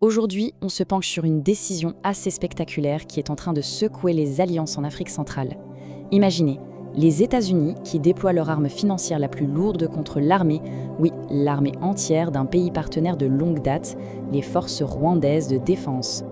Aujourd'hui, on se penche sur une décision assez spectaculaire qui est en train de secouer les alliances en Afrique centrale. Imaginez, les États-Unis qui déploient leur arme financière la plus lourde contre l'armée, oui, l'armée entière d'un pays partenaire de longue date, les forces rwandaises de défense.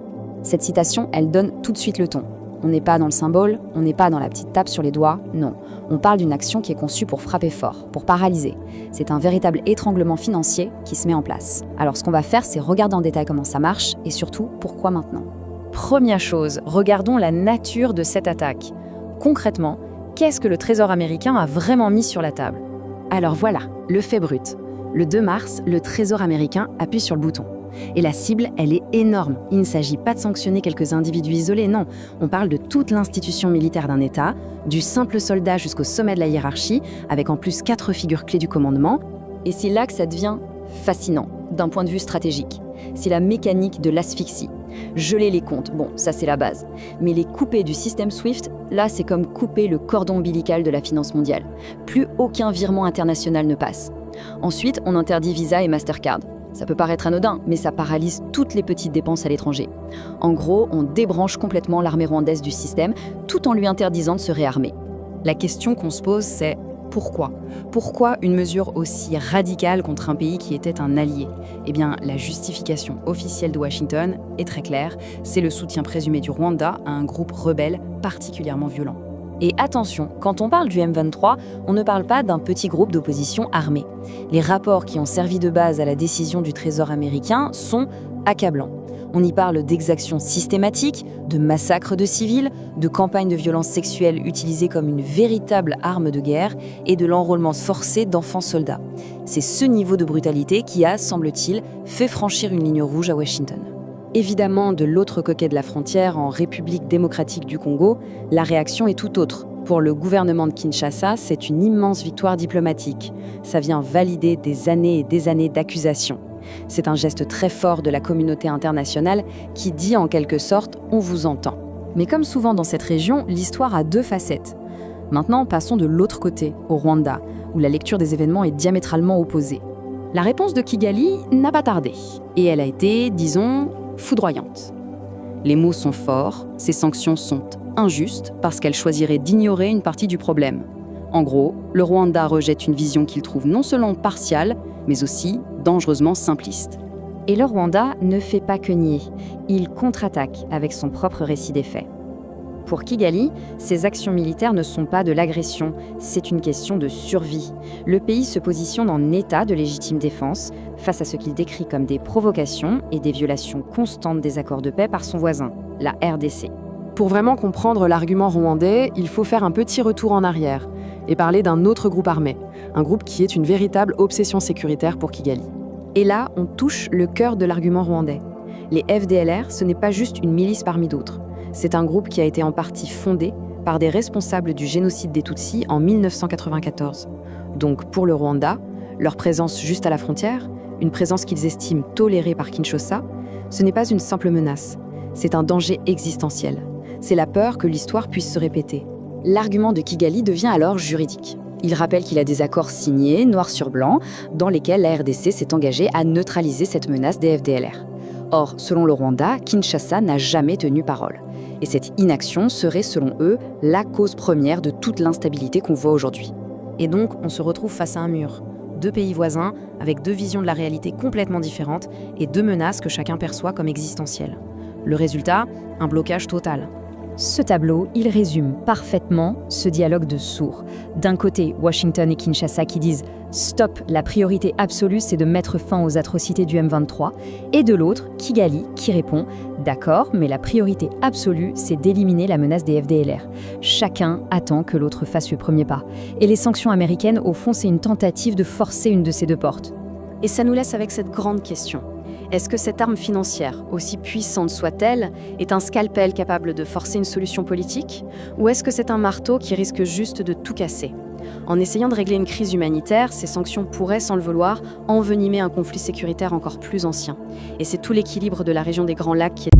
Cette citation, elle donne tout de suite le ton. On n'est pas dans le symbole, on n'est pas dans la petite tape sur les doigts, non. On parle d'une action qui est conçue pour frapper fort, pour paralyser. C'est un véritable étranglement financier qui se met en place. Alors ce qu'on va faire, c'est regarder en détail comment ça marche et surtout, pourquoi maintenant. Première chose, regardons la nature de cette attaque. Concrètement, qu'est-ce que le Trésor américain a vraiment mis sur la table? Alors voilà, le fait brut. Le 2 mars, le Trésor américain appuie sur le bouton. Et la cible, elle est énorme. Il ne s'agit pas de sanctionner quelques individus isolés, non. On parle de toute l'institution militaire d'un État, du simple soldat jusqu'au sommet de la hiérarchie, avec en plus 4 figures clés du commandement. Et c'est là que ça devient fascinant, d'un point de vue stratégique. C'est la mécanique de l'asphyxie. Geler les comptes, bon, ça c'est la base. Mais les couper du système SWIFT, là c'est comme couper le cordon ombilical de la finance mondiale. Plus aucun virement international ne passe. Ensuite, on interdit Visa et Mastercard. Ça peut paraître anodin, mais ça paralyse toutes les petites dépenses à l'étranger. En gros, on débranche complètement l'armée rwandaise du système, tout en lui interdisant de se réarmer. La question qu'on se pose, c'est pourquoi? Pourquoi une mesure aussi radicale contre un pays qui était un allié? Eh bien, la justification officielle de Washington est très claire, c'est le soutien présumé du Rwanda à un groupe rebelle particulièrement violent. Et attention, quand on parle du M23, on ne parle pas d'un petit groupe d'opposition armée. Les rapports qui ont servi de base à la décision du Trésor américain sont accablants. On y parle d'exactions systématiques, de massacres de civils, de campagnes de violences sexuelles utilisées comme une véritable arme de guerre et de l'enrôlement forcé d'enfants soldats. C'est ce niveau de brutalité qui a, semble-t-il, fait franchir une ligne rouge à Washington. Évidemment, de l'autre côté de la frontière, en République démocratique du Congo, la réaction est tout autre. Pour le gouvernement de Kinshasa, c'est une immense victoire diplomatique. Ça vient valider des années et des années d'accusations. C'est un geste très fort de la communauté internationale qui dit en quelque sorte « on vous entend ». Mais comme souvent dans cette région, l'histoire a 2 facettes. Maintenant, passons de l'autre côté, au Rwanda, où la lecture des événements est diamétralement opposée. La réponse de Kigali n'a pas tardé. Et elle a été, disons, foudroyante. Les mots sont forts, ces sanctions sont injustes parce qu'elles choisiraient d'ignorer une partie du problème. En gros, le Rwanda rejette une vision qu'il trouve non seulement partiale, mais aussi dangereusement simpliste. Et le Rwanda ne fait pas que nier, il contre-attaque avec son propre récit des faits. Pour Kigali, ces actions militaires ne sont pas de l'agression, c'est une question de survie. Le pays se positionne en état de légitime défense face à ce qu'il décrit comme des provocations et des violations constantes des accords de paix par son voisin, la RDC. Pour vraiment comprendre l'argument rwandais, il faut faire un petit retour en arrière et parler d'un autre groupe armé, un groupe qui est une véritable obsession sécuritaire pour Kigali. Et là, on touche le cœur de l'argument rwandais. Les FDLR, ce n'est pas juste une milice parmi d'autres. C'est un groupe qui a été en partie fondé par des responsables du génocide des Tutsis en 1994. Donc pour le Rwanda, leur présence juste à la frontière, une présence qu'ils estiment tolérée par Kinshasa, ce n'est pas une simple menace, c'est un danger existentiel. C'est la peur que l'histoire puisse se répéter. L'argument de Kigali devient alors juridique. Il rappelle qu'il a des accords signés, noir sur blanc, dans lesquels la RDC s'est engagée à neutraliser cette menace des FDLR. Or, selon le Rwanda, Kinshasa n'a jamais tenu parole. Et cette inaction serait, selon eux, la cause première de toute l'instabilité qu'on voit aujourd'hui. Et donc, on se retrouve face à un mur. 2 pays voisins, avec 2 visions de la réalité complètement différentes et 2 menaces que chacun perçoit comme existentielles. Le résultat, un blocage total. Ce tableau, il résume parfaitement ce dialogue de sourds. D'un côté, Washington et Kinshasa qui disent « Stop, la priorité absolue, c'est de mettre fin aux atrocités du M23 » et de l'autre, Kigali, qui répond « D'accord, mais la priorité absolue, c'est d'éliminer la menace des FDLR. Chacun attend que l'autre fasse le premier pas. Et les sanctions américaines, au fond, c'est une tentative de forcer une de ces 2 portes. » Et ça nous laisse avec cette grande question. Est-ce que cette arme financière, aussi puissante soit-elle, est un scalpel capable de forcer une solution politique? Ou est-ce que c'est un marteau qui risque juste de tout casser? En essayant de régler une crise humanitaire, ces sanctions pourraient, sans le vouloir, envenimer un conflit sécuritaire encore plus ancien. Et c'est tout l'équilibre de la région des Grands Lacs qui est